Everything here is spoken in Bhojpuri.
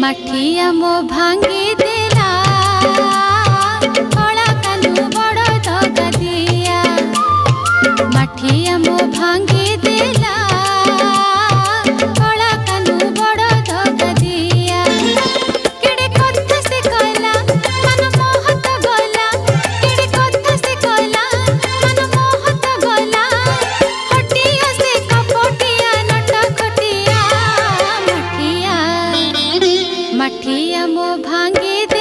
माठिया मो भांगी देला कला कालू बड़ धगा दिया माठिया मो भांगी देला कला कालू बड़ धगा दिया केड़े कथा से कहला मन मोहत गला केड़े कथा से कहला मन मोहत गला हटिया से कपटिया नट खटिया माठिया मो भांगे दे